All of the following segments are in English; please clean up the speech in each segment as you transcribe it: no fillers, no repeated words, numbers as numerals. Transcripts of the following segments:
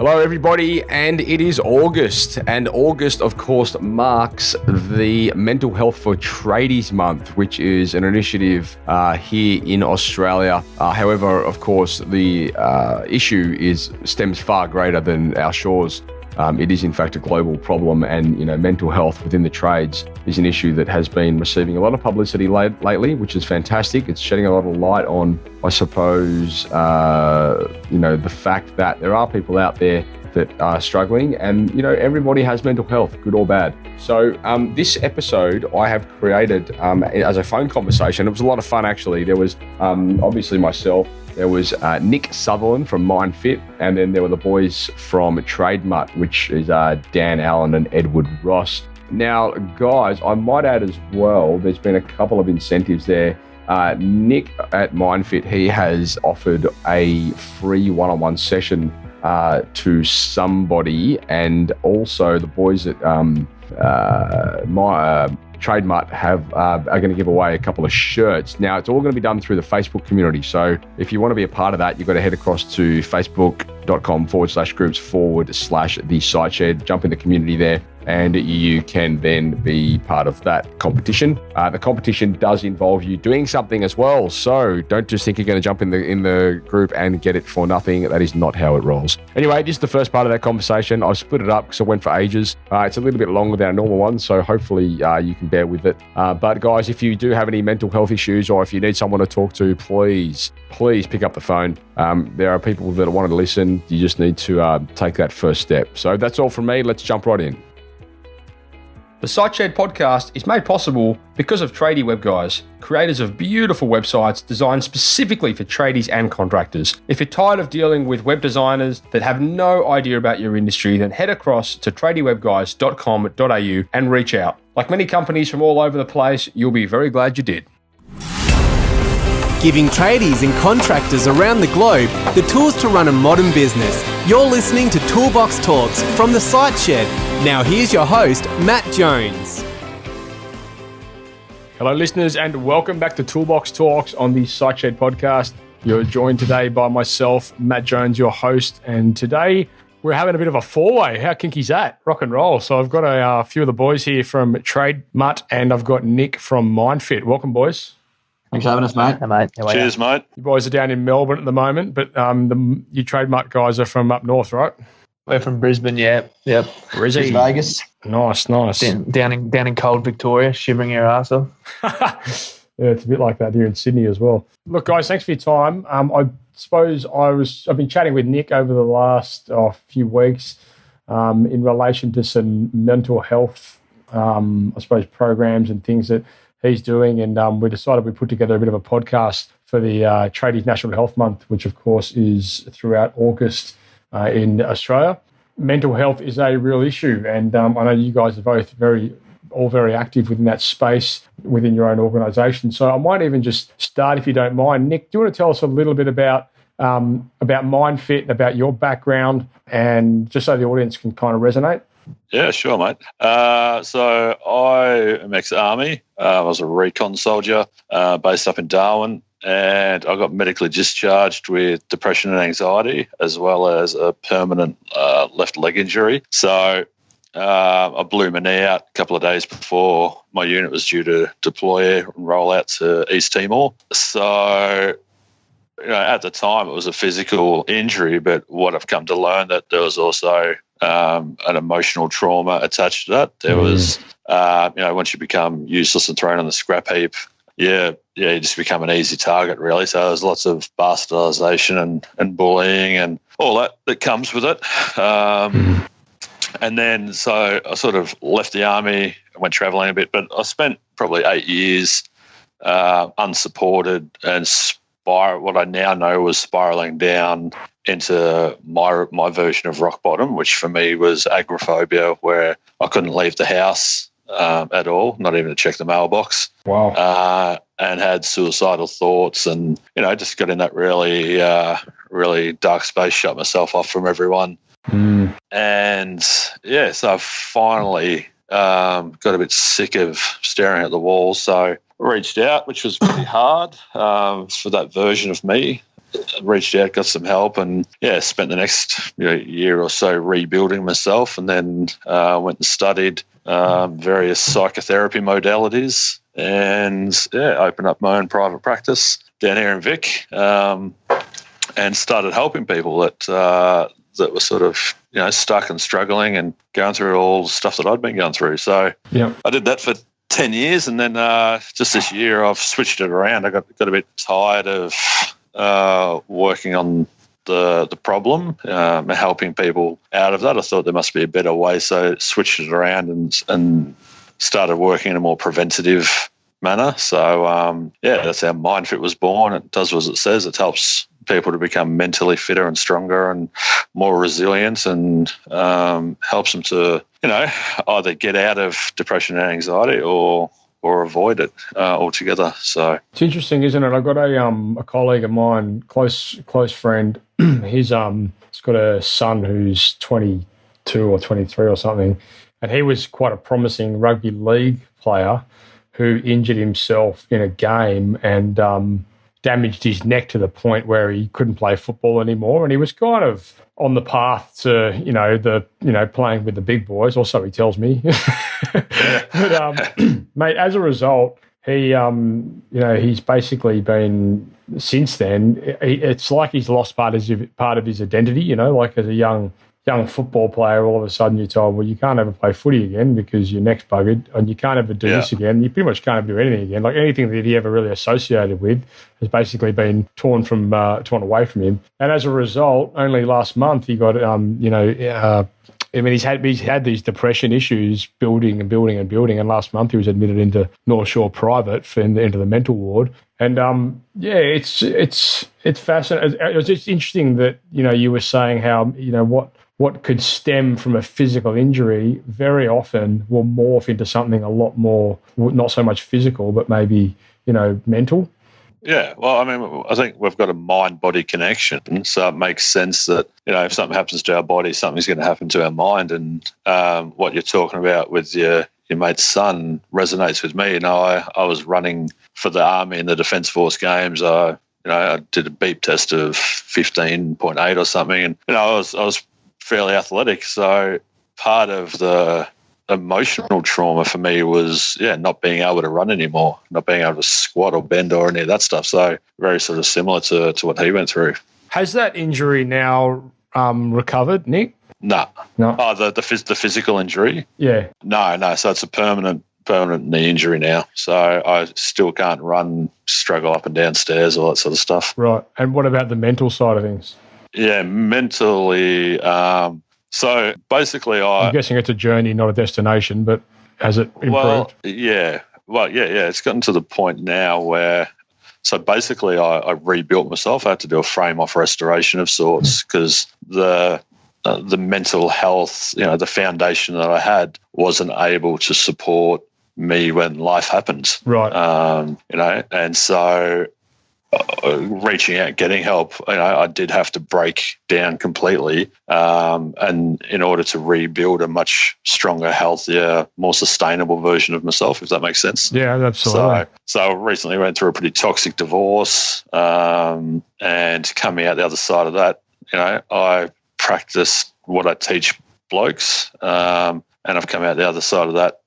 Hello, everybody, and it is August. And August, of course, marks the Mental Health for Tradies Month, which is an initiative here in Australia. However, of course, the issue stems far greater than our shores. It is, in fact, a global problem, and mental health within the trades is an issue that has been receiving a lot of publicity lately, which is fantastic. It's shedding a lot of light on, I suppose, the fact that there are people out there that are struggling, and everybody has mental health, good or bad. So this episode I have created as a phone conversation. It was a lot of fun, actually. There was obviously myself. There was Nick Sutherland from MindFit, and then there were the boys from Tradie, which is Dan Allen and Edward Ross. Now, guys, I might add as well, there's been a couple of incentives there. Nick at MindFit, he has offered a free one-on-one session to somebody, and also the boys at Trade Mutt are going to give away a couple of shirts. Now, it's all going to be done through the Facebook community. So if you want to be a part of that, you've got to head across to facebook.com/groups/the site shed, jump in the community there, and you can then be part of that competition. The competition does involve you doing something as well. So don't just think you're going to jump in the group and get it for nothing. That is not how it rolls. Anyway, this is the first part of that conversation. I've split it up because it went for ages. It's a little bit longer than our normal one, so hopefully you can bear with it. But guys, if you do have any mental health issues, or if you need someone to talk to, please pick up the phone. There are people that want to listen. You just need to take that first step. So that's all from me. Let's jump right in. The SiteShed podcast is made possible because of Tradie web guys, creators of beautiful websites designed specifically for tradies and contractors. If you're tired of dealing with web designers that have no idea about your industry, then head across to tradiewebguys.com.au and reach out. Like many companies from all over the place, you'll be very glad you did. Giving tradies and contractors around the globe the tools to run a modern business. You're listening to Toolbox Talks from the Site Shed. Now here's your host, Matt Jones. Hello, listeners, and welcome back to Toolbox Talks on the Site Shed podcast. You're joined today by myself, Matt Jones, your host, and today we're having a bit of a four-way. How kinky's that? Rock and roll. So I've got a few of the boys here from Trade Mutt, and I've got Nick from MindFit. Welcome, boys. Thanks for having us, mate. Hey, mate. Cheers, mate. You boys are down in Melbourne at the moment, but you Trade Mutt guys are from up north, right? We're from Brisbane, yeah. Yep. Brisbane. Vegas. Nice. Down in cold Victoria, shivering your ass off. Yeah, it's a bit like that here in Sydney as well. Look, guys, thanks for your time. I suppose I've been chatting with Nick over the last few weeks in relation to some mental health, I suppose, programs and things that he's doing, and we decided we'd put together a bit of a podcast for the Tradies National Health Month, which of course is throughout August in Australia. Mental health is a real issue, and I know you guys are both very active within that space within your own organisation. So I might even just start, if you don't mind. Nick, do you want to tell us a little bit about MindFit, about your background, and just so the audience can kind of resonate? Yeah, sure, mate. So I am ex-Army. I was a recon soldier based up in Darwin, and I got medically discharged with depression and anxiety, as well as a permanent left leg injury. So I blew my knee out a couple of days before my unit was due to deploy and roll out to East Timor. So at the time it was a physical injury, but what I've come to learn that there was also an emotional trauma attached to that. There was, once you become useless and thrown on the scrap heap, you just become an easy target, really. So there's lots of bastardization and bullying and all that comes with it. And then so I sort of left the Army and went travelling a bit, but I spent probably 8 years unsupported and what I now know was spiralling down into my version of rock bottom, which for me was agoraphobia, where I couldn't leave the house at all, not even to check the mailbox. Wow. And had suicidal thoughts, and just got in that really dark space, shut myself off from everyone. And so I finally got a bit sick of staring at the wall, so I reached out, which was pretty hard for that version of me. reached out, got some help, and spent the next year or so rebuilding myself, and then went and studied various psychotherapy modalities, and opened up my own private practice down here in Vic, and started helping people that were sort of stuck and struggling and going through all the stuff that I'd been going through. So I did that for 10 years, and then just this year I've switched it around. I got a bit tired of working on the problem, helping people out of that. I thought there must be a better way, so switched it around and started working in a more preventative manner. So that's how MindFit was born. It does what it says. It helps people to become mentally fitter and stronger and more resilient, and helps them to either get out of depression and anxiety or avoid it altogether. So it's interesting, isn't it? I've got a colleague of mine, close friend. He's got a son who's 22 or 23 or something, and he was quite a promising rugby league player who injured himself in a game and damaged his neck to the point where he couldn't play football anymore. And he was kind of on the path to, playing with the big boys, or so he tells me. But, mate, as a result, he, he's basically been, since then, it's like he's lost part of his identity, like as a young football player, all of a sudden you're told, well, you can't ever play footy again because your neck's buggered, and you can't ever do this again. You pretty much can't ever do anything again. Like anything that he ever really associated with has basically been torn away from him. And as a result, only last month he got, he's had these depression issues building. And last month he was admitted into North Shore Private into the mental ward. And it's fascinating. It was just interesting that you were saying how what could stem from a physical injury very often will morph into something a lot more, not so much physical, but maybe, mental. Yeah, well, I mean, I think we've got a mind-body connection, so it makes sense that, if something happens to our body, something's going to happen to our mind. And what you're talking about with your mate's son resonates with me. I was running for the Army in the Defence Force Games. I did a beep test of 15.8 or something, and I was fairly athletic. So part of the emotional trauma for me was not being able to run anymore, not being able to squat or bend or any of that stuff. So very sort of similar to what he went through. Has that injury now recovered, Nick? No. Oh, the physical injury? Yeah. No. So it's a permanent knee injury now. So I still can't run, struggle up and down stairs, all that sort of stuff. Right. And what about the mental side of things? Yeah, mentally. So basically, I'm guessing it's a journey, not a destination, but has it improved? Yeah. It's gotten to the point now where, so basically I rebuilt myself. I had to do a frame-off restoration of sorts because the mental health, the foundation that I had wasn't able to support me when life happens. Right. And so reaching out, getting help, I did have to break down completely, and in order to rebuild a much stronger, healthier, more sustainable version of myself, if that makes sense. Yeah, absolutely. So I recently went through a pretty toxic divorce, and coming out the other side of that, I practiced what I teach blokes, and I've come out the other side of that,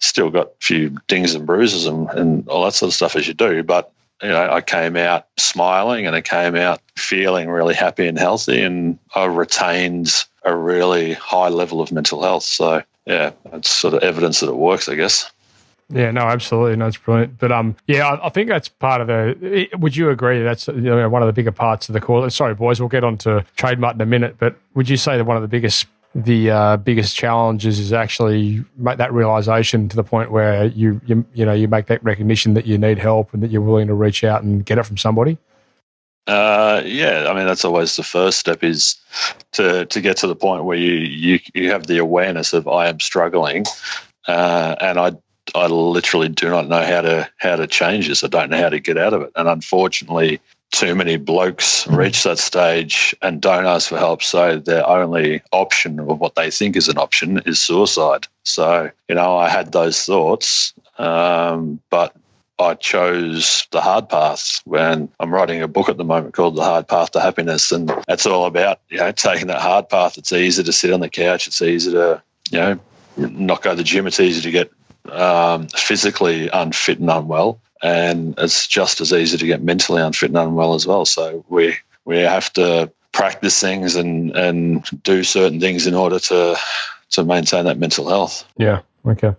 still got a few dings and bruises and all that sort of stuff as you do, but I came out smiling and I came out feeling really happy and healthy, and I retained a really high level of mental health. So, it's sort of evidence that it works, I guess. Yeah, no, absolutely. No, it's brilliant. But, I think that's part of would you agree that's one of the bigger parts of the course? Sorry, boys, we'll get on to trademark in a minute, but would you say that one of the biggest challenges is actually make that realization to the point where you make that recognition that you need help and that you're willing to reach out and get it from somebody? I mean, that's always the first step, is to get to the point where you have the awareness of I am struggling, and I literally do not know how to change this. I don't know how to get out of it, and unfortunately, too many blokes reach that stage and don't ask for help, so their only option, or what they think is an option, is suicide. So, I had those thoughts, but I chose the hard path. When I'm writing a book at the moment called The Hard Path to Happiness, and it's all about, taking that hard path. It's easy to sit on the couch. It's easy to, not go to the gym. It's easy to get physically unfit and unwell, and it's just as easy to get mentally unfit and unwell as well. So we have to practice things and do certain things in order to maintain that mental health. Yeah. Okay.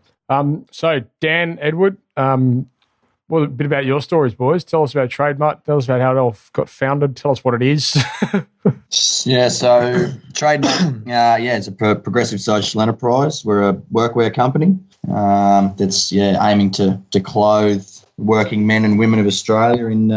So Dan, Edward, well, a bit about your stories, boys. Tell us about Trademart. Tell us about how it all got founded. Tell us what it is. Yeah, so Trademart, it's a progressive social enterprise. We're a workwear company that's aiming to clothe working men and women of Australia in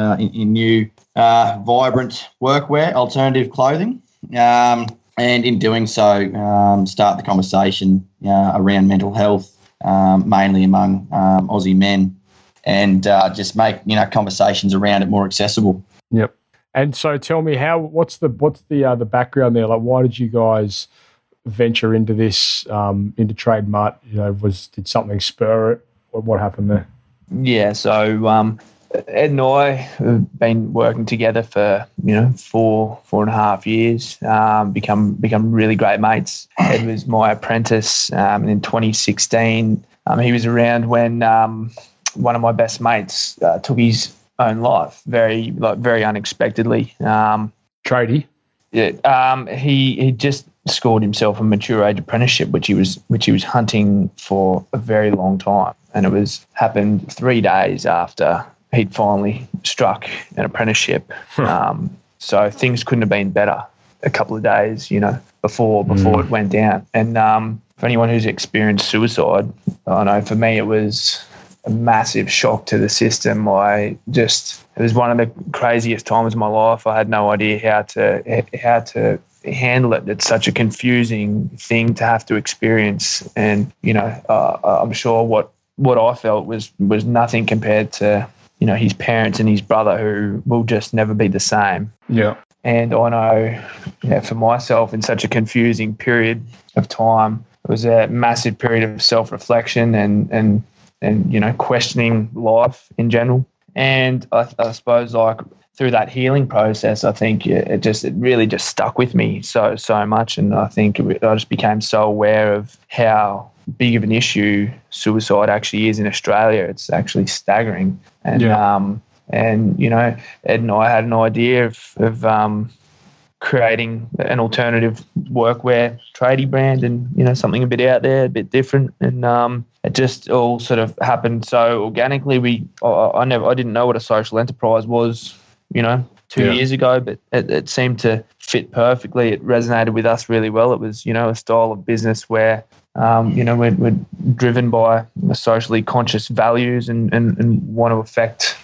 new, vibrant workwear, alternative clothing. And in doing so, start the conversation around mental health, mainly among Aussie men, and just make conversations around it more accessible. Yep. And so, tell me what's the background there? Like, why did you guys venture into this into Trademart? Did something spur it? What happened there? Yeah, so Ed and I have been working together for 4.5 years. Become really great mates. Ed was my apprentice, and in 2016, he was around when one of my best mates took his own life, very unexpectedly. Tradie. Yeah, he just scored himself a mature age apprenticeship, which he was hunting for a very long time, and it happened 3 days after he'd finally struck an apprenticeship. So things couldn't have been better. A couple of days, before it went down. And for anyone who's experienced suicide, I know for me it was a massive shock to the system. It was one of the craziest times of my life. I had no idea how to handle it. It's such a confusing thing to have to experience, and I'm sure what I felt was nothing compared to his parents and his brother, who will just never be the same. Yeah. And I know, for myself, in such a confusing period of time, it was a massive period of self-reflection and questioning life in general. And I suppose, like, through that healing process, I think it really just stuck with me so much. And I think I just became so aware of how big of an issue suicide actually is in Australia. It's actually staggering. And Ed and I had an idea of creating an alternative workwear tradie brand, and something a bit out there, a bit different. And it just all sort of happened so organically. I didn't know what a social enterprise was, 2 years ago, but it seemed to fit perfectly. It resonated with us really well. It was, a style of business where, we're driven by socially conscious values and want to affect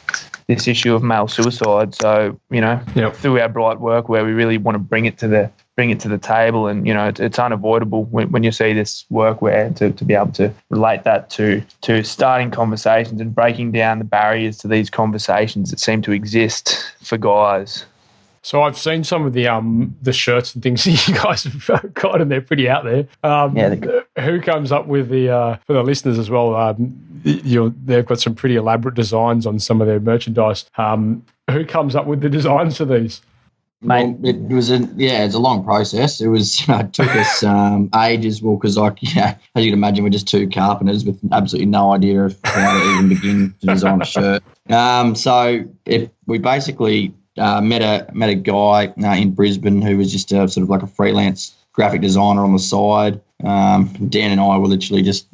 this issue of male suicide. So, through our bright work, where we really want to bring it to the table, and it's unavoidable when you see this workwear to be able to relate that to starting conversations and breaking down the barriers to these conversations that seem to exist for guys. So I've seen some of the shirts and things that you guys have got, and they're pretty out there. Who comes up with the for the listeners as well? They've got some pretty elaborate designs on some of their merchandise. Who comes up with the designs for these? Well, it's a long process. It took us ages. Well, because as you can imagine, we're just two carpenters with absolutely no idea of how to even begin to design a shirt. We basically met a guy in Brisbane who was just a sort of like a freelance graphic designer on the side. Dan and I were literally just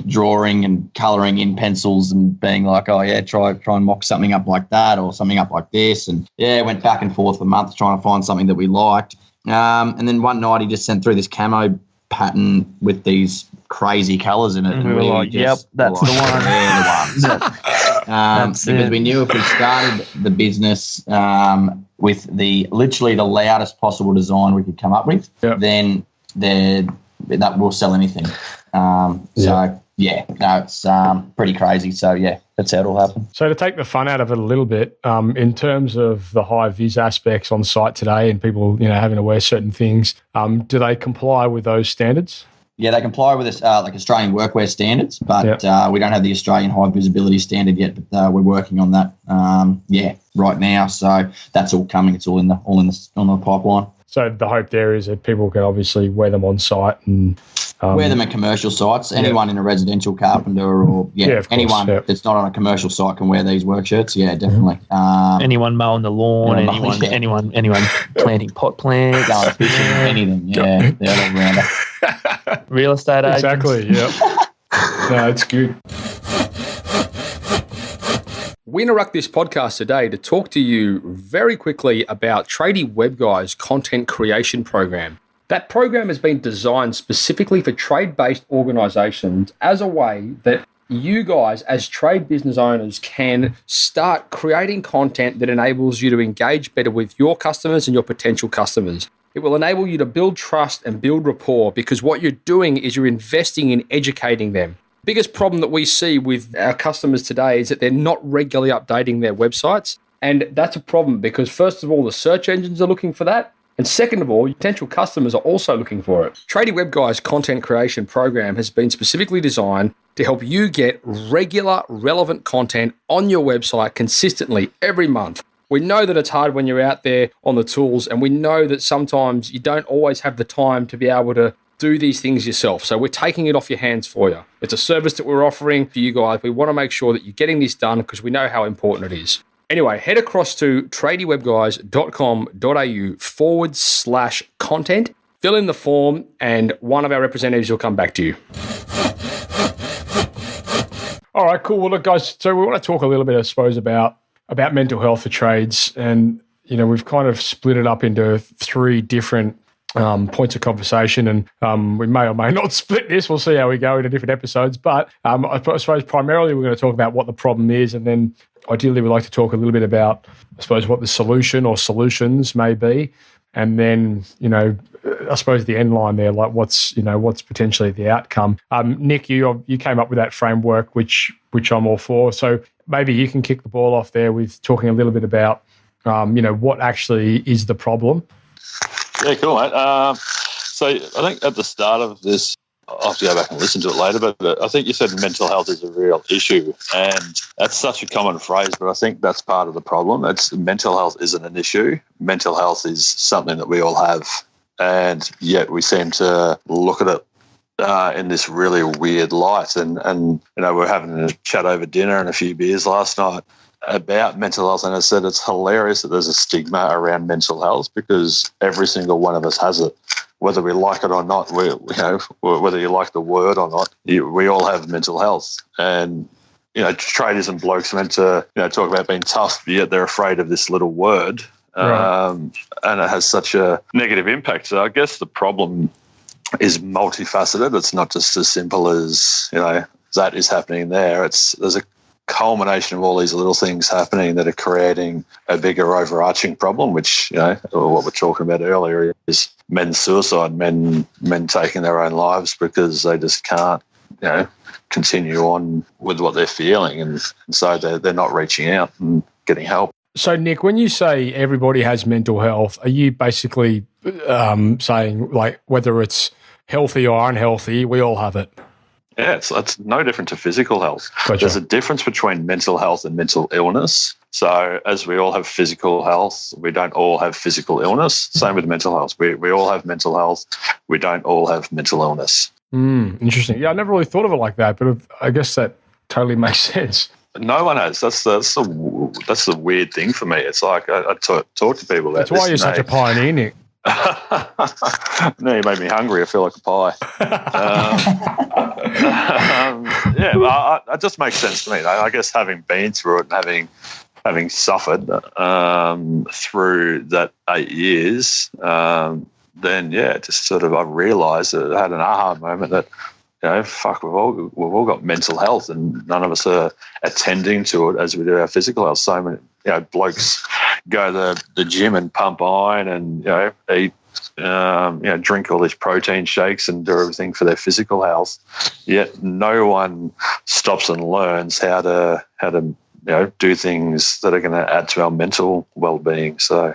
drawing and colouring in pencils and being like, oh yeah, try and mock something up like that or something up like this, and went back and forth for months trying to find something that we liked. And then one night he just sent through this camo pattern with these crazy colours in it, and we were like, "Yep, that's the one." The one. Because we knew if we started the business with literally the loudest possible design we could come up with, then that will sell anything. It's pretty crazy. So that's how it all happened. So to take the fun out of it a little bit, in terms of the high vis aspects on site today and people, having to wear certain things, do they comply with those standards? Yeah, they comply with this, like Australian workwear standards, but we don't have the Australian high visibility standard yet. But we're working on that. Right now. So that's all coming. It's all in the pipeline. So the hope there is that people can obviously wear them on site and wear them at commercial sites. Anyone in a residential carpenter or anyone that's not on a commercial site can wear these work shirts. Yeah, definitely. Anyone mowing the lawn, anyone planting pot plants, going fishing, anything. Yeah, they're all rounder. Real estate agents. Exactly. Yeah. No, it's good. We interrupt this podcast today to talk to you very quickly about Tradie Web Guys content creation program. That program has been designed specifically for trade-based organisations as a way that you guys as trade business owners can start creating content that enables you to engage better with your customers and your potential customers. It will enable you to build trust and build rapport because what you're doing is you're investing in educating them. Biggest problem that we see with our customers today is that they're not regularly updating their websites. And that's a problem because first of all, the search engines are looking for that. And second of all, potential customers are also looking for it. Tradie Web Guys content creation program has been specifically designed to help you get regular, relevant content on your website consistently every month. We know that it's hard when you're out there on the tools, and we know that sometimes you don't always have the time to be able to do these things yourself. So we're taking it off your hands for you. It's a service that we're offering for you guys. We want to make sure that you're getting this done because we know how important it is. Anyway, head across to tradiewebguys.com.au/content, fill in the form, and one of our representatives will come back to you. All right, cool. Well, look, guys, so we want to talk a little bit, I suppose, about mental health for trades. And, you know, we've kind of split it up into three different points of conversation, and we may or may not split this. We'll see how we go into different episodes. But I suppose primarily we're going to talk about what the problem is, and then ideally we'd like to talk a little bit about, I suppose, what the solution or solutions may be, and then, you know, I suppose the end line there, like what's potentially the outcome. Nick, you came up with that framework, which I'm all for. So maybe you can kick the ball off there with talking a little bit about, what actually is the problem. Yeah, cool, mate. So I think at the start of this, I'll have to go back and listen to it later, but I think you said mental health is a real issue, and that's such a common phrase, but I think that's part of the problem. Mental health isn't an issue. Mental health is something that we all have, and yet we seem to look at it in this really weird light. And we're having a chat over dinner and a few beers last night about mental health, and I said it's hilarious that there's a stigma around mental health because every single one of us has it, whether we like it or not. Whether you like the word or not, we all have mental health. And traders and blokes meant to talk about being tough, yet they're afraid of this little word, right. And it has such a negative impact. So I guess the problem is multifaceted. It's not just as simple as that is happening there. There's a culmination of all these little things happening that are creating a bigger overarching problem, which, what we're talking about earlier is men's suicide, men taking their own lives because they just can't, continue on with what they're feeling. And so they're not reaching out and getting help. So, Nick, when you say everybody has mental health, are you basically saying, like, whether it's healthy or unhealthy, we all have it? Yeah, it's no different to physical health. Gotcha. There's a difference between mental health and mental illness. So as we all have physical health, we don't all have physical illness. Same with mental health. We all have mental health. We don't all have mental illness. Interesting. Yeah, I never really thought of it like that, but I guess that totally makes sense. No one has. That's the weird thing for me. It's like I talk to people about this. That's why you're such a pioneer, Nick. No, you made me hungry. I feel like a pie. Well, it just makes sense to me. I guess having been through it and having suffered through that 8 years, then just sort of I realised that I had an aha moment that we've all got mental health, and none of us are attending to it as we do our physical health. So many blokes go to the gym and pump iron and eat drink all these protein shakes and do everything for their physical health. Yet no one stops and learns how to do things that are going to add to our mental well-being. So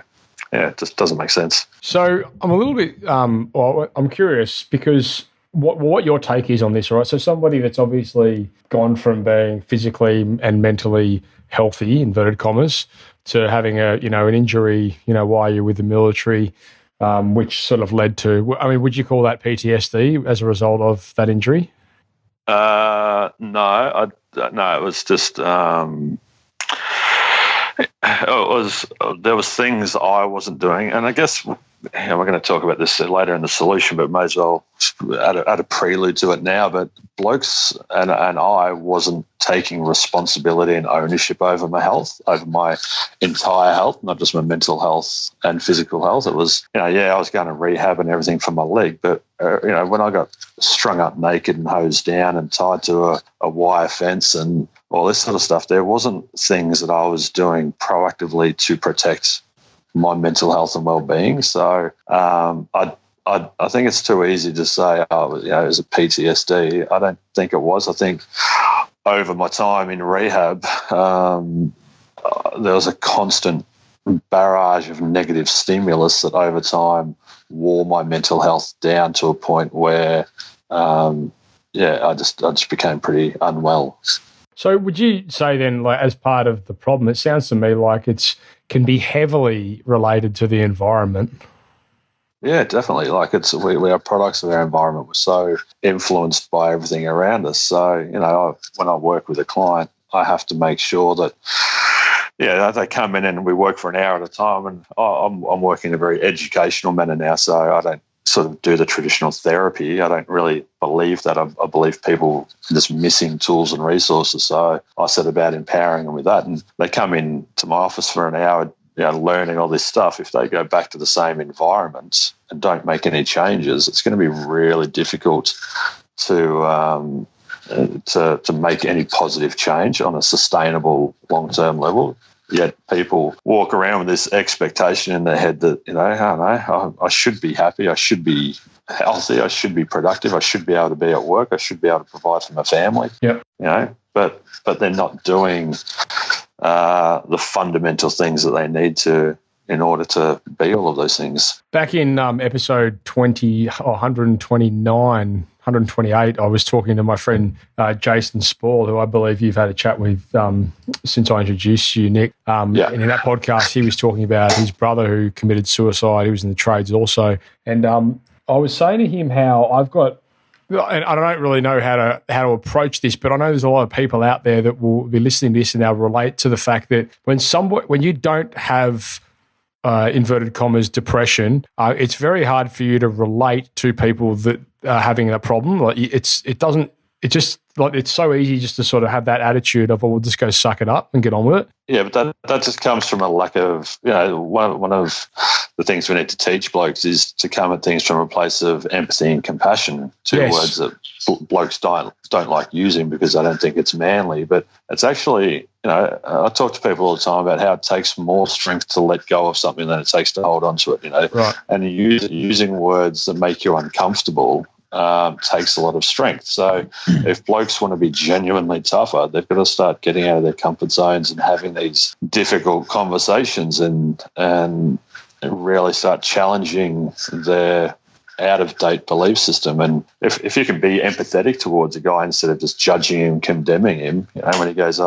it just doesn't make sense. So I'm a little bit I'm curious because what your take is on this, right? So somebody that's obviously gone from being physically and mentally healthy, inverted commas, to having an injury, while you're with the military, which sort of led to, I mean, would you call that PTSD as a result of that injury? No, it was just there was things I wasn't doing, and I guess we're going to talk about this later in the solution, but may as well add a prelude to it now. But blokes and I wasn't taking responsibility and ownership over my health, over my entire health, not just my mental health and physical health. It was, I was going to rehab and everything for my leg, but when I got strung up naked and hosed down and tied to a wire fence and all this sort of stuff, there wasn't things that I was doing proactively to protect my mental health and well-being. So I think it's too easy to say, it was a PTSD. I don't think it was. I think over my time in rehab, there was a constant barrage of negative stimulus that over time wore my mental health down to a point where, I just became pretty unwell. So would you say then, like, as part of the problem, it sounds to me like can be heavily related to the environment? Yeah, definitely. Like we are products of our environment. We're so influenced by everything around us. So, when I work with a client, I have to make sure that, they come in and we work for an hour at a time, and I'm working in a very educational manner now. So I don't sort of do the traditional therapy. I don't really believe that. I believe people are just missing tools and resources. So I set about empowering them with that. And they come in to my office for an hour, learning all this stuff. If they go back to the same environment and don't make any changes, it's going to be really difficult to make any positive change on a sustainable long-term level. Yet people walk around with this expectation in their head that, I should be happy, I should be healthy, I should be productive, I should be able to be at work, I should be able to provide for my family. Yeah. But they're not doing the fundamental things that they need to in order to be all of those things. Back in episode 128, I was talking to my friend Jason Spall, who I believe you've had a chat with since I introduced you, Nick. And in that podcast, he was talking about his brother who committed suicide. He was in the trades also. And I was saying to him how and I don't really know how to approach this, but I know there's a lot of people out there that will be listening to this and they'll relate to the fact that when you don't have inverted commas depression, it's very hard for you to relate to people that are having that problem. Like it's so easy just to sort of have that attitude of, we'll just go suck it up and get on with it. Yeah, but that just comes from a lack of, one of the things we need to teach blokes is to come at things from a place of empathy and compassion, words that blokes don't like using because they don't think it's manly. But it's actually, I talk to people all the time about how it takes more strength to let go of something than it takes to hold on to it, Right. And using words that make you uncomfortable takes a lot of strength. So if blokes want to be genuinely tougher, they've got to start getting out of their comfort zones and having these difficult conversations and really start challenging their out-of-date belief system. And if you can be empathetic towards a guy instead of just judging him, condemning him, when he goes,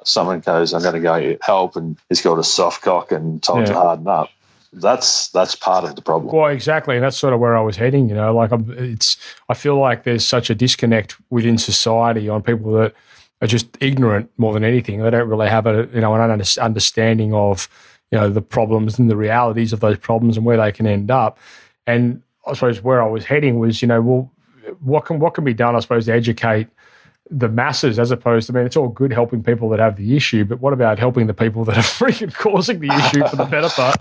someone goes, I'm going to go get help, and he's got a soft cock and told to harden up, that's part of the problem. Well, exactly. And that's sort of where I was heading, I feel like there's such a disconnect within society on people that are just ignorant more than anything. They don't really have an understanding of, the problems and the realities of those problems and where they can end up. And I suppose where I was heading was, what can be done, I suppose, to educate the masses, as opposed to, it's all good helping people that have the issue, but what about helping the people that are freaking causing the issue for the better part?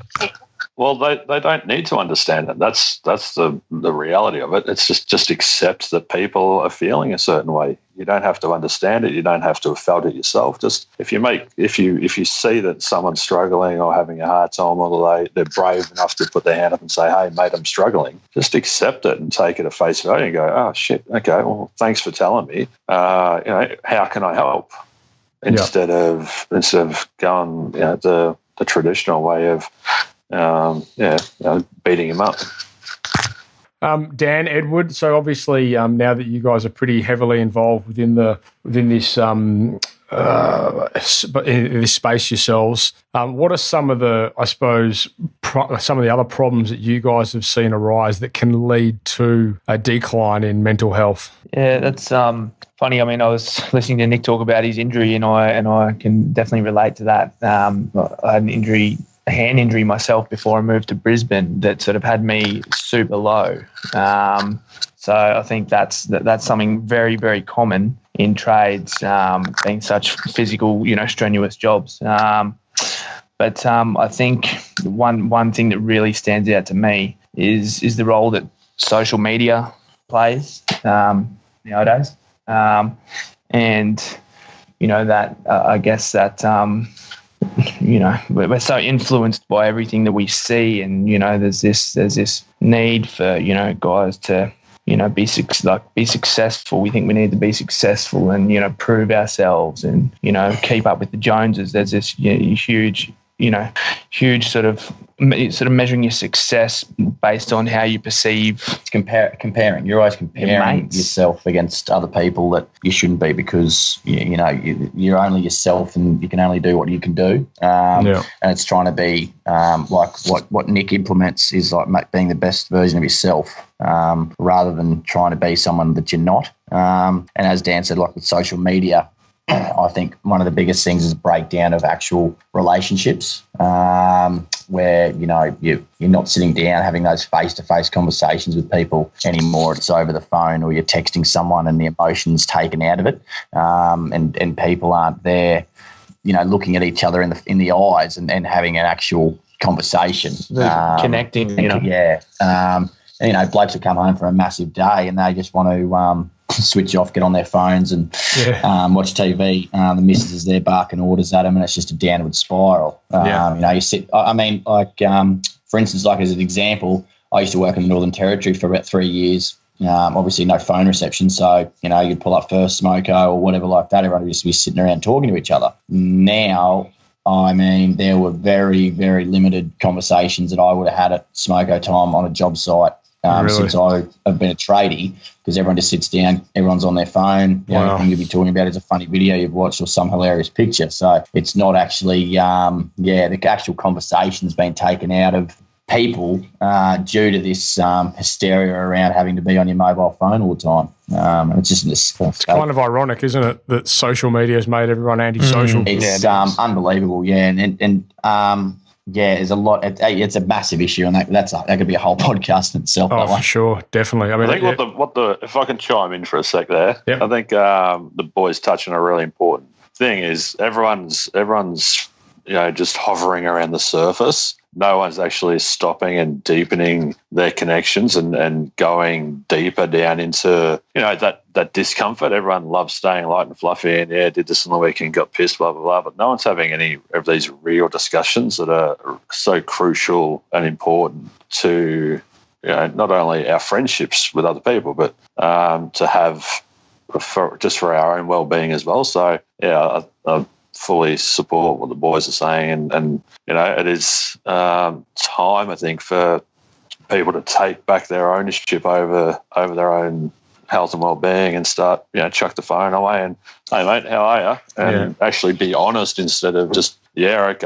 Well, they don't need to understand it. That's the reality of it. It's just accept that people are feeling a certain way. You don't have to understand it. You don't have to have felt it yourself. Just if you see that someone's struggling or having a hard time, or they're brave enough to put their hand up and say, "Hey, mate, I'm struggling," just accept it and take it at face value and go, "Oh shit, okay, well, thanks for telling me. How can I help?" Instead of going the traditional way of beating him up. Dan, Edward. So obviously, now that you guys are pretty heavily involved within this in this space yourselves, what are some of the, I suppose, some of the other problems that you guys have seen arise that can lead to a decline in mental health? Yeah, that's funny. I mean, I was listening to Nick talk about his injury, and I can definitely relate to that. I had a hand injury myself before I moved to Brisbane that sort of had me super low. So I think that's something very, very common in trades, being such physical, strenuous jobs. But I think one thing that really stands out to me is the role that social media plays nowadays. And that I guess that we're so influenced by everything that we see, and there's this need for guys to be successful. We think we need to be successful and prove ourselves and keep up with the Joneses. There's this huge sort of measuring your success based on how you perceive. It's comparing. You're always comparing yourself against other people that you shouldn't be, because you're only yourself and you can only do what you can do. And it's trying to be like what Nick implements is like being the best version of yourself, rather than trying to be someone that you're not. And as Dan said, like with social media, I think one of the biggest things is breakdown of actual relationships, where you're not sitting down having those face-to-face conversations with people anymore. It's over the phone, or you're texting someone and the emotion's taken out of it, and people aren't there, looking at each other in the eyes and having an actual conversation, connecting. Blokes will come home from a massive day and they just want to switch off, get on their phones and watch TV. The missus is there barking orders at them, and it's just a downward spiral. You sit. I mean, like for instance, like as an example, I used to work in the Northern Territory for about 3 years. Obviously, no phone reception, so you'd pull up First Smoko or whatever like that. Everyone used to be sitting around talking to each other. Now, I mean, there were very, very limited conversations that I would have had at Smoko time on a job site. Since I've been a tradie, because everyone just sits down, everyone's on their phone. The only thing you'll be talking about is a funny video you've watched or some hilarious picture. So it's not actually, the actual conversation's been taken out of people due to this hysteria around having to be on your mobile phone all the time. And it's just it's kind of ironic, isn't it, that social media has made everyone antisocial? It's unbelievable, there's a lot. It's a massive issue, and that could be a whole podcast in itself. Oh, for sure, definitely. I mean, I think if I can chime in for a sec there, I think the boys touch on a really important thing. Is everyone's just hovering around the surface. No one's actually stopping and deepening their connections and going deeper down into that discomfort. Everyone loves staying light and fluffy and did this on the weekend, got pissed, blah blah blah. But no one's having any of these real discussions that are so crucial and important to not only our friendships with other people, but to have for our own well-being as well. So I fully support what the boys are saying, and it is time, I think, for people to take back their ownership over their own health and well-being and start chuck the phone away and, hey mate, how are you, and actually be honest instead of just like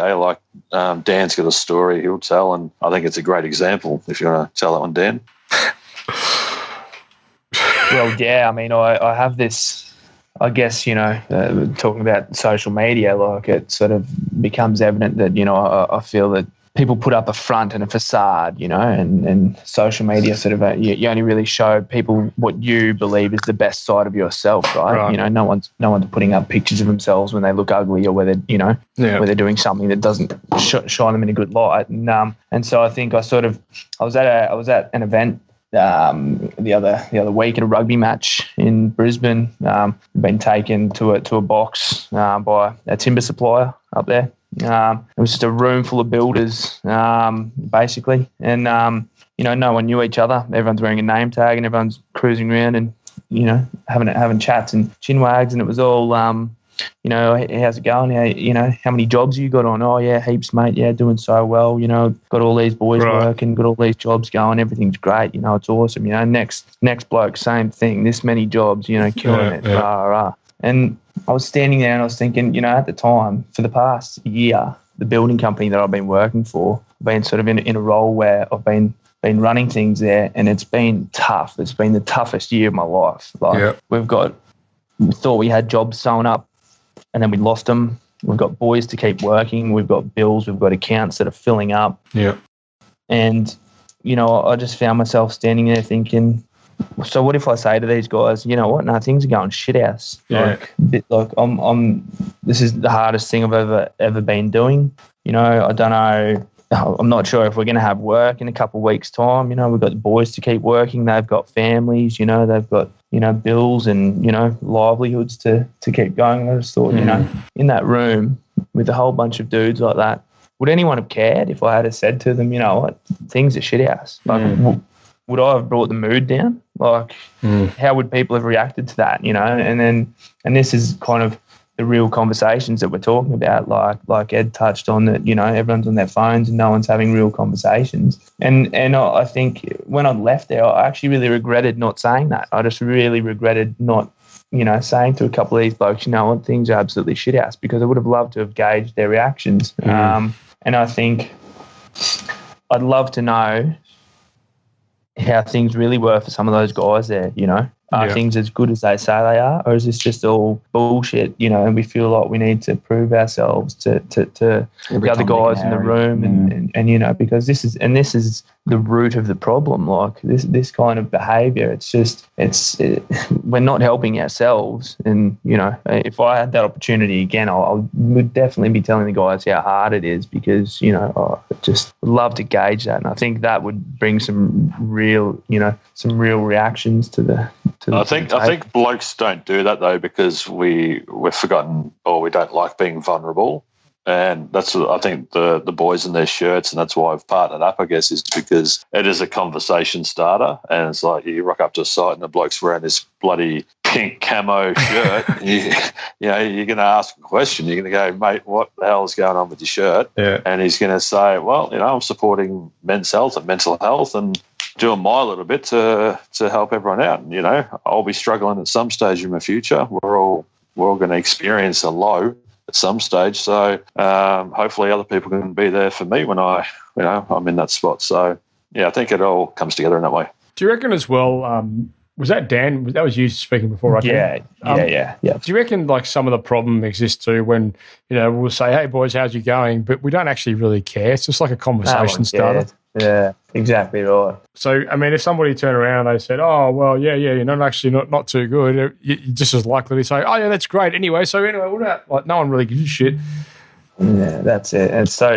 Dan's got a story he'll tell, and I think it's a great example if you want to tell that one, Dan. Well, I mean, I have this, I guess, talking about social media, like it sort of becomes evident that, I feel that people put up a front and a facade, and social media sort of, you only really show people what you believe is the best side of yourself, right? No one's putting up pictures of themselves when they look ugly or whether, where they're doing something that doesn't shine them in a good light. And so I think I was at an event the other week at a rugby match in Brisbane. Been taken to a box by a timber supplier up there. It was just a room full of builders, basically, and no one knew each other. Everyone's wearing a name tag and everyone's cruising around and having chats and chin wags, and it was all you know, how's it going? You know, how many jobs you got on? Oh, yeah, heaps, mate. Yeah, doing so well. You know, got all these boys working, got all these jobs going. Everything's great. You know, it's awesome. You know, next bloke, same thing. This many jobs, you know, killing it. Rah, rah. And I was standing there and I was thinking, you know, at the time, for the past year, the building company that I've been working for, I've been sort of in a role where I've been running things there, and it's been tough. It's been the toughest year of my life. Like we thought we had jobs sewn up, and then we lost them. We've got boys to keep working. We've got bills. We've got accounts that are filling up. Yeah. And, you know, I just found myself standing there thinking, so what if I say to these guys, you know what? No, things are going shit house. Yeah. Like I'm. This is the hardest thing I've ever been doing. You know, I don't know. I'm not sure if we're going to have work in a couple of weeks' time. You know, we've got the boys to keep working. They've got families. You know, they've got, you know, bills and, you know, livelihoods to keep going. I just thought, you know, in that room with a whole bunch of dudes like that, would anyone have cared if I had said to them, you know what, things are shit house? Like, would I have brought the mood down? Like, how would people have reacted to that? You know, and this is kind of the real conversations that we're talking about, like Ed touched on, that, you know, everyone's on their phones and no one's having real conversations. And I think when I left there, I actually really regretted not saying that. I just really regretted not, you know, saying to a couple of these blokes, you know what, things are absolutely shit house, because I would have loved to have gauged their reactions. And I think I'd love to know how things really were for some of those guys there, you know. Are things as good as they say they are, or is this just all bullshit, you know, and we feel like we need to prove ourselves to the other guys in the room and you know, because this is the root of the problem. Like this kind of behaviour, we're not helping ourselves. And, you know, if I had that opportunity again, I would definitely be telling the guys how hard it is, because, you know, I just would love to gauge that. And I think that would bring some real reactions to the I think blokes don't do that though, because we've forgotten, or we don't like being vulnerable. And that's, I think, the boys in their shirts, and that's why I've partnered up, I guess, is because it is a conversation starter. And it's like you rock up to a site and the bloke's wearing this bloody pink camo shirt. you know, you're going to ask a question. You're going to go, mate, what the hell is going on with your shirt? Yeah. And he's going to say, well, you know, I'm supporting men's health and mental health and doing my little bit to help everyone out. And, you know, I'll be struggling at some stage in my future. We're all going to experience a low at some stage. So hopefully other people can be there for me when I'm in that spot. So, yeah, I think it all comes together in that way. Do you reckon as well, was that Dan? That was you speaking before, right? Yeah. Do you reckon like some of the problem exists too when, you know, we'll say, hey, boys, how's you going? But we don't actually really care. It's just like a conversation starter. Yeah, exactly right. So, I mean, if somebody turned around and they said, oh, well, yeah, you're not too good, you're just as likely to say, oh, yeah, that's great. Anyway, what about, like, no one really gives a shit. Yeah, that's it. It's so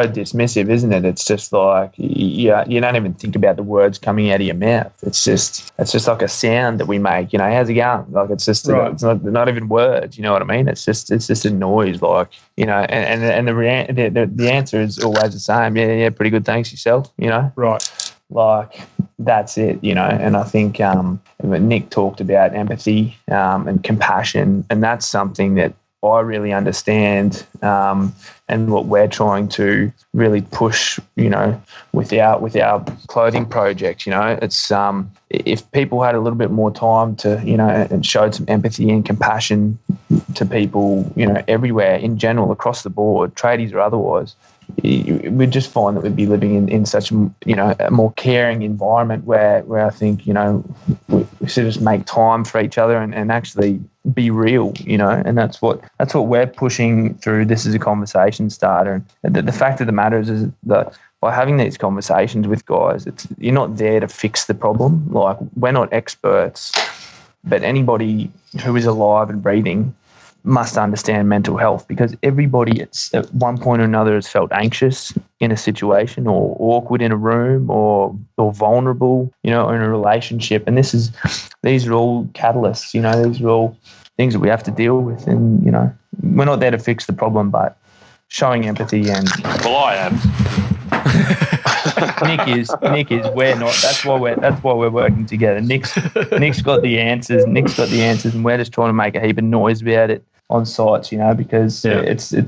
dismissive, isn't it? It's just like you don't even think about the words coming out of your mouth. It's just like a sound that we make. You know, how's it going? Like it's just it's not even words. You know what I mean? It's just a noise. Like, you know, and the answer is always the same. Yeah, pretty good. Thanks, yourself. You know, right? Like that's it. You know, and I think Nick talked about empathy and compassion, and that's something that I really understand, and what we're trying to really push, you know, with our clothing project. You know, it's if people had a little bit more time to, you know, and showed some empathy and compassion to people, you know, everywhere in general across the board, tradies or otherwise, we'd just find that we'd be living in such, you know, a more caring environment where I think, you know, we should just make time for each other and actually be real, you know, and that's what we're pushing through. This is a conversation starter. And the fact of the matter is that by having these conversations with guys, you're not there to fix the problem. Like, we're not experts, but anybody who is alive and breathing must understand mental health, because everybody at one point or another has felt anxious in a situation, or awkward in a room, or vulnerable, you know, in a relationship. And these are all catalysts, you know, these are all things that we have to deal with. And, you know, we're not there to fix the problem, but showing empathy and... Well, I am. Nick is. We're not. That's why we're working together. Nick's got the answers. And we're just trying to make a heap of noise about it. on sites, because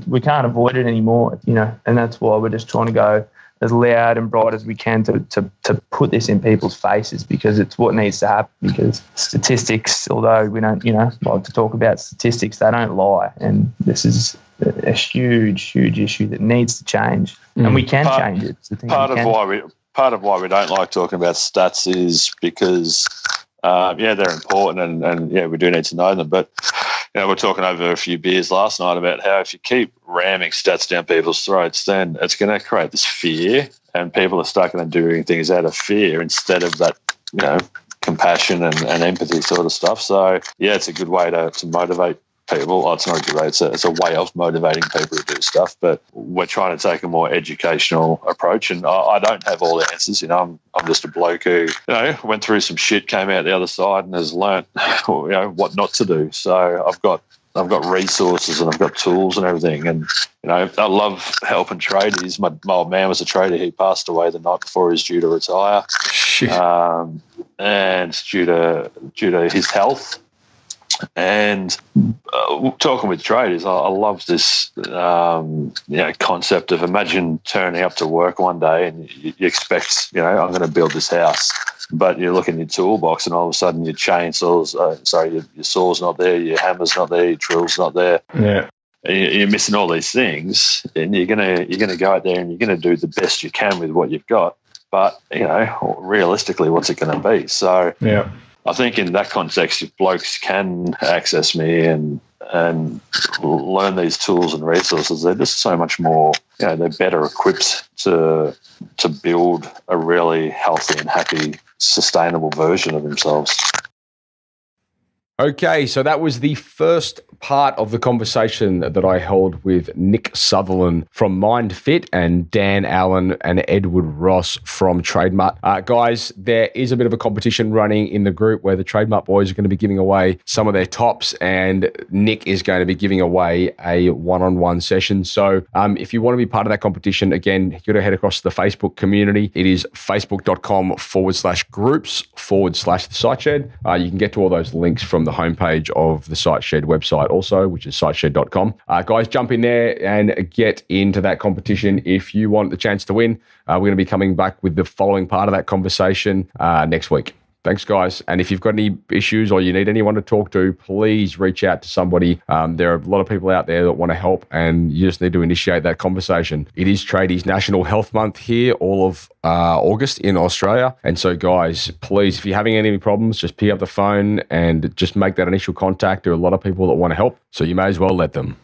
we can't avoid it anymore, and that's why we're just trying to go as loud and bright as we can to put this in people's faces, because it's what needs to happen. Because statistics, although we don't, like to talk about statistics, they don't lie, and this is a huge issue that needs to change, and we can change it. Part of why we don't like talking about stats is because they're important, and we do need to know them. But we're talking over a few beers last night about how if you keep ramming stats down people's throats, then it's going to create this fear, and people are starting to doing things out of fear instead of that, compassion and empathy sort of stuff. So it's a good way to motivate people. It's not a good way. It's a way of motivating people to do stuff. But we're trying to take a more educational approach. And I don't have all the answers. I'm just a bloke who went through some shit, came out the other side, and has learnt what not to do. So I've got resources and I've got tools and everything. And I love helping tradies. My old man was a tradie. He passed away the night before he was due to retire, and due to his health. And talking with traders, I love this concept of, imagine turning up to work one day and you expect, I'm going to build this house, but you look in your toolbox and all of a sudden your your saw's not there, your hammer's not there, your drill's not there. Yeah. You're missing all these things, and you're gonna go out there and you're gonna do the best you can with what you've got. But realistically, what's it going to be? So yeah. I think in that context, if blokes can access me and learn these tools and resources, they're just so much more, they're better equipped to build a really healthy and happy, sustainable version of themselves. Okay, so that was the first part of the conversation that I held with Nick Sutherland from MindFit and Dan Allen and Edward Ross from Trademark. Guys, there is a bit of a competition running in the group where the Trademark boys are going to be giving away some of their tops, and Nick is going to be giving away a one-on-one session. So if you want to be part of that competition, again, you got to head across to the Facebook community. It is facebook.com/groups/the Site Shed. You can get to all those links from the homepage of the Site Shed website also, which is siteshed.com. Guys, jump in there and get into that competition if you want the chance to win. We're going to be coming back with the following part of that conversation next week. Thanks, guys. And if you've got any issues or you need anyone to talk to, please reach out to somebody. There are a lot of people out there that want to help, and you just need to initiate that conversation. It is Tradies National Health Month here, all of August in Australia. And so, guys, please, if you're having any problems, just pick up the phone and just make that initial contact. There are a lot of people that want to help, so you may as well let them.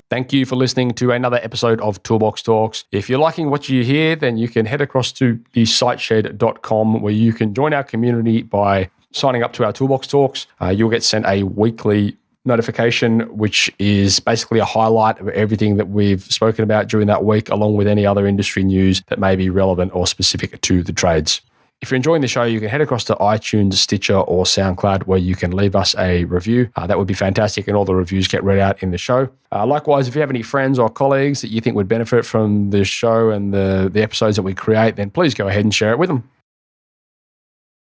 Thank you for listening to another episode of Toolbox Talks. If you're liking what you hear, then you can head across to the siteshed.com where you can join our community by signing up to our Toolbox Talks. You'll get sent a weekly notification, which is basically a highlight of everything that we've spoken about during that week, along with any other industry news that may be relevant or specific to the trades. If you're enjoying the show, you can head across to iTunes, Stitcher, or SoundCloud, where you can leave us a review. That would be fantastic, and all the reviews get read out in the show. Likewise, if you have any friends or colleagues that you think would benefit from the show and the episodes that we create, then please go ahead and share it with them.